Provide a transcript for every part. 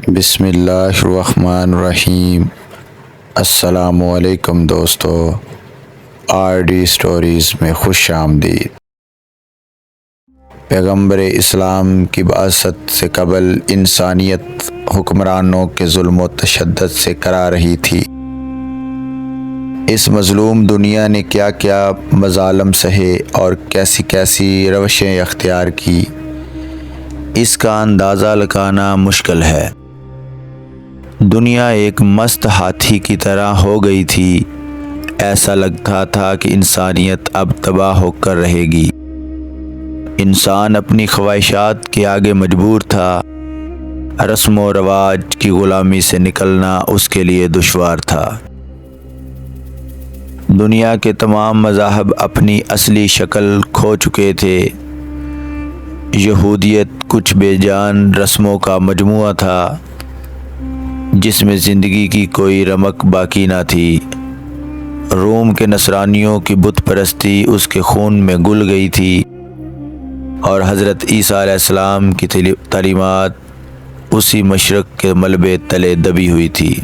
بسم اللہ الرحمن الرحیم۔ السلام علیکم دوستو، آر ڈی سٹوریز میں خوش آمدید۔ پیغمبر اسلام کی بعثت سے قبل انسانیت حکمرانوں کے ظلم و تشدد سے کرا رہی تھی۔ اس مظلوم دنیا نے کیا کیا مظالم سہے اور کیسی کیسی روشیں اختیار کی، اس کا اندازہ لگانا مشکل ہے۔ دنیا ایک مست ہاتھی کی طرح ہو گئی تھی۔ ایسا لگتا تھا کہ انسانیت اب تباہ ہو کر رہے گی۔ انسان اپنی خواہشات کے آگے مجبور تھا۔ رسم و رواج کی غلامی سے نکلنا اس کے لیے دشوار تھا۔ دنیا کے تمام مذاہب اپنی اصلی شکل کھو چکے تھے۔ یہودیت کچھ بے جان رسموں کا مجموعہ تھا جس میں زندگی کی کوئی رمق باقی نہ تھی۔ روم کے نصرانیوں کی بت پرستی اس کے خون میں گل گئی تھی، اور حضرت عیسیٰ علیہ السلام کی تعلیمات اسی مشرق کے ملبے تلے دبی ہوئی تھی۔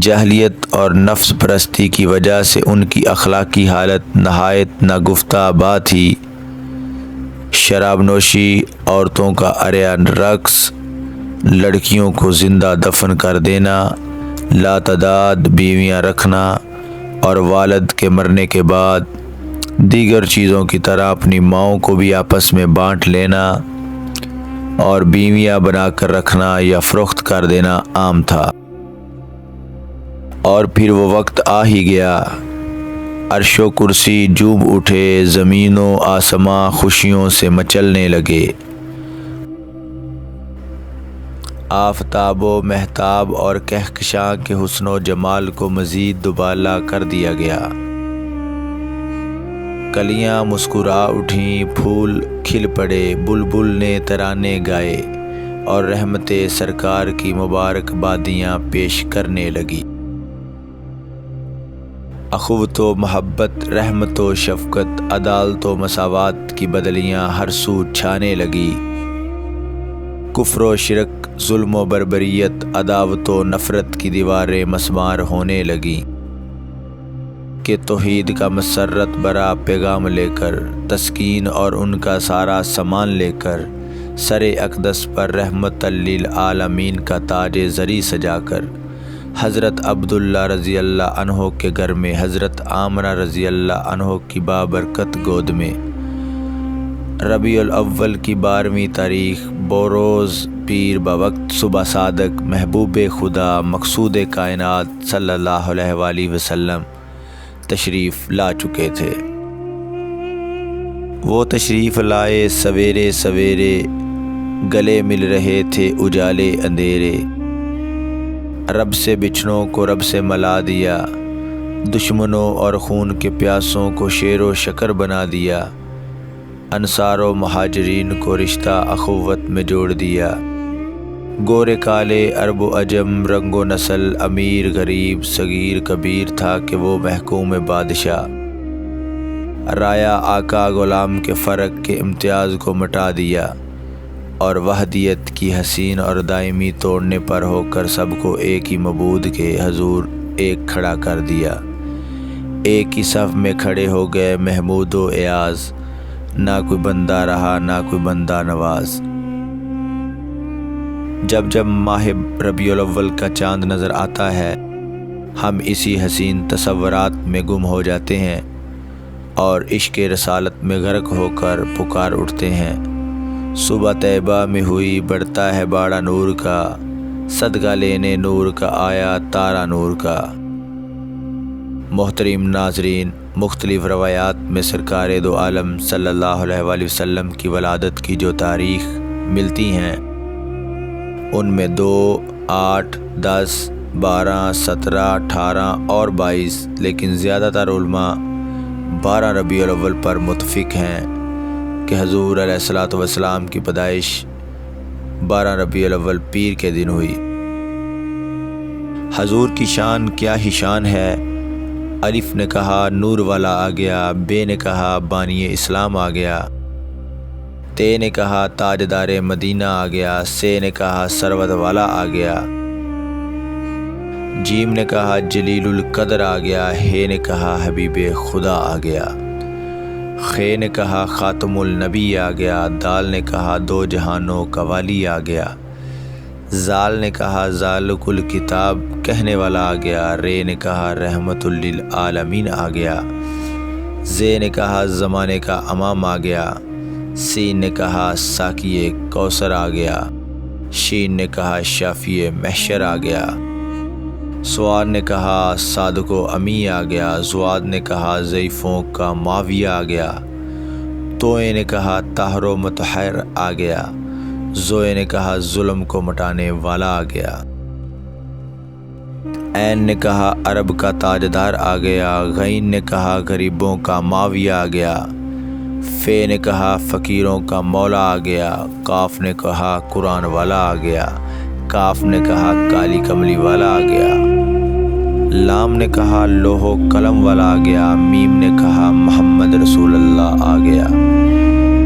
جاہلیت اور نفس پرستی کی وجہ سے ان کی اخلاقی حالت نہایت ناگفتہ بات تھی۔ شراب نوشی، عورتوں کا عریان رقص، لڑکیوں کو زندہ دفن کر دینا، لاتعداد بیویاں رکھنا اور والد کے مرنے کے بعد دیگر چیزوں کی طرح اپنی ماؤں کو بھی آپس میں بانٹ لینا اور بیویاں بنا کر رکھنا یا فروخت کر دینا عام تھا۔ اور پھر وہ وقت آ ہی گیا۔ عرش و کرسی جھوم اٹھے، زمین و آسماں خوشیوں سے مچلنے لگے۔ آفتاب و مہتاب اور کہکشاں کے حسن و جمال کو مزید دوبالا کر دیا گیا۔ کلیاں مسکرا اٹھیں، پھول کھل پڑے، بلبل نے ترانے گائے اور رحمت سرکار کی مبارک بادیاں پیش کرنے لگی۔ اخوت و محبت، رحمت و شفقت، عدالت و مساوات کی بدلیاں ہر سو چھانے لگی۔ کفر و شرک، ظلم و بربریت، عداوت و نفرت کی دیواریں مسمار ہونے لگیں کہ توحید کا مسرت برا پیغام لے کر، تسکین اور ان کا سارا سامان لے کر، سر اقدس پر رحمت للعالمین کا تاج زری سجا کر، حضرت عبداللہ رضی اللہ عنہ کے گھر میں حضرت آمنہ رضی اللہ عنہ کی بابرکت گود میں ربیع الاول کی 12ویں تاریخ بروز پیر بوقت صبح صادق محبوب خدا مقصود کائنات صلی اللہ علیہ وآلہ وسلم تشریف لا چکے تھے۔ وہ تشریف لائے سویرے سویرے، گلے مل رہے تھے اجالے اندھیرے۔ رب سے بچھڑوں کو رب سے ملا دیا، دشمنوں اور خون کے پیاسوں کو شیر و شکر بنا دیا، انصار و مہاجرین کو رشتہ اخوت میں جوڑ دیا۔ گورے کالے، عرب و عجم، رنگ و نسل، امیر غریب، صغیر کبیر تھا کہ وہ محکوم بادشاہ۔ رایا آقا غلام کے فرق کے امتیاز کو مٹا دیا اور وحدیت کی حسین اور دائمی توڑنے پر ہو کر سب کو ایک ہی معبود کے حضور ایک کھڑا کر دیا۔ ایک ہی صف میں کھڑے ہو گئے محمود و ایاز، نہ کوئی بندہ رہا نہ کوئی بندہ نواز۔ جب جب ماہ ربیع الاول کا چاند نظر آتا ہے، ہم اسی حسین تصورات میں گم ہو جاتے ہیں اور عشق رسالت میں غرق ہو کر پکار اٹھتے ہیں۔ صبح طیبہ میں ہوئی، بڑھتا ہے باڑا نور کا، صدقہ لینے نور کا آیا تارا نور کا۔ محترم ناظرین، مختلف روایات میں سرکار دو عالم صلی اللہ علیہ وآلہ وسلم کی ولادت کی جو تاریخ ملتی ہیں، ان میں 2، 8، 10، 12، 17، 18 اور 22، لیکن زیادہ تر علماء 12 ربیع الاول پر متفق ہیں کہ حضور علیہ الصلوۃ والسلام کی پیدائش 12 ربیع الاول پیر کے دن ہوئی۔ حضور کی شان کیا ہی شان ہے۔ الف نے کہا نور والا آ گیا، بے نے کہا بانی اسلام آ گیا۔ تے نے کہا تاجدار مدینہ آ گیا، سے نے کہا سروت والا آ گیا، جیم نے کہا جلیل القدر آ گیا، ہے نے کہا حبیب خدا آ گیا، خے نے کہا خاتم النبی آ گیا، دال نے کہا دو جہانوں کا والی آ گیا، زال نے کہا ذالک الکتاب کہنے والا آ گیا، رے نے کہا رحمت للعالمین آ گیا، زے نے کہا زمانے کا امام آ گیا، سین نے کہا ساقی کوثر آ گیا، شین نے کہا شافی محشر آ گیا، سواد نے کہا صادق و امی آ گیا، زواد نے کہا ضعیفوں کا معاویہ آ گیا، توئے نے کہا طاہر و مطہر آ گیا، زوئے نے کہا ظلم کو مٹانے والا آ گیا، عین نے کہا عرب کا تاجدار آ گیا، غین نے کہا غریبوں کا معاویہ آ گیا، فے نے کہا فقیروں کا مولا آ گیا، قاف نے کہا قرآن والا آ گیا، کاف نے کہا کالی کملی والا آ گیا، لام نے کہا لوح و قلم والا آ گیا، میم نے کہا محمد رسول اللہ آ گیا،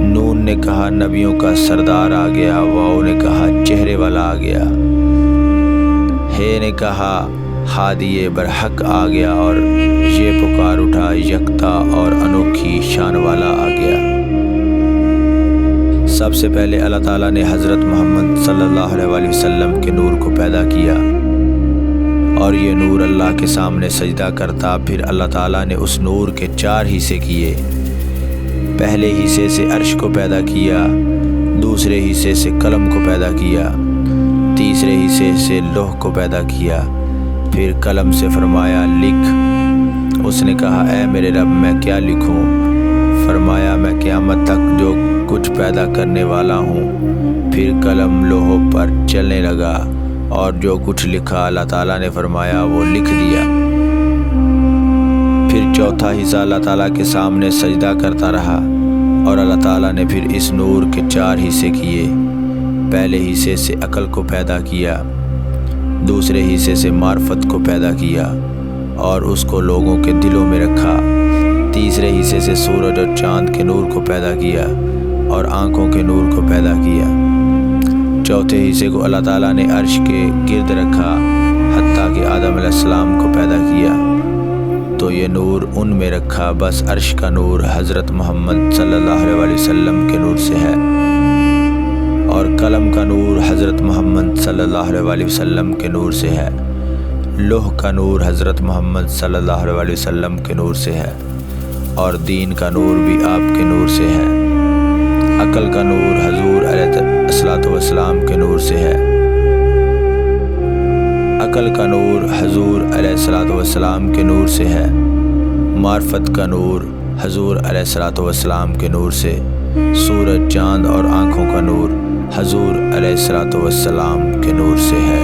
نون نے کہا نبیوں کا سردار آ گیا، واؤ نے کہا چہرے والا آ گیا، ہے نے کہا ہادی برحق آ گیا، اور یہ پکار اٹھا یکتا اور انوکھی شان والا آ گیا۔ سب سے پہلے اللہ تعالیٰ نے حضرت محمد صلی اللہ علیہ وسلم کے نور کو پیدا کیا، اور یہ نور اللہ کے سامنے سجدہ کرتا، پھر اللہ تعالیٰ نے اس نور کے 4 حصے کیے۔ پہلے حصے سے عرش کو پیدا کیا، دوسرے حصے سے قلم کو پیدا کیا، تیسرے حصے سے لوح کو پیدا کیا، پھر قلم سے فرمایا لکھ۔ اس نے کہا اے میرے رب میں کیا لکھوں؟ فرمایا میں قیامت تک جو کچھ پیدا کرنے والا ہوں۔ پھر قلم لوحوں پر چلنے لگا، اور جو کچھ لکھا اللہ تعالیٰ نے فرمایا وہ لکھ دیا۔ پھر چوتھا حصہ اللہ تعالیٰ کے سامنے سجدہ کرتا رہا، اور اللہ تعالیٰ نے پھر اس نور کے 4 حصے کیے۔ پہلے حصے سے عقل کو پیدا کیا، دوسرے حصے سے معرفت کو پیدا کیا اور اس کو لوگوں کے دلوں میں رکھا، تیسرے حصے سے سورج اور چاند کے نور کو پیدا کیا اور آنکھوں کے نور کو پیدا کیا، چوتھے حصے کو اللہ تعالیٰ نے عرش کے گرد رکھا حتیٰ کہ آدم علیہ السلام کو پیدا کیا، تو یہ نور ان میں رکھا۔ بس عرش کا نور حضرت محمد صلی اللہ علیہ وسلم کے نور سے ہے، اور قلم کا نور حضرت محمد صلی اللہ علیہ وسلم کے نور سے ہے، لوح کا نور حضرت محمد صلی اللہ علیہ وسلم کے نور سے ہے، اور دین کا نور بھی آپ کے نور سے ہے، عقل کا نور حضور علیہ السلام کے نور سے ہے، عقل کا نور حضور علیہ السلام کے نور سے ہے، معرفت کا نور حضور علیہ السلام کے نور سے، سورج چاند اور آنکھوں کا نور حضور علیہ السلام کے نور سے ہے۔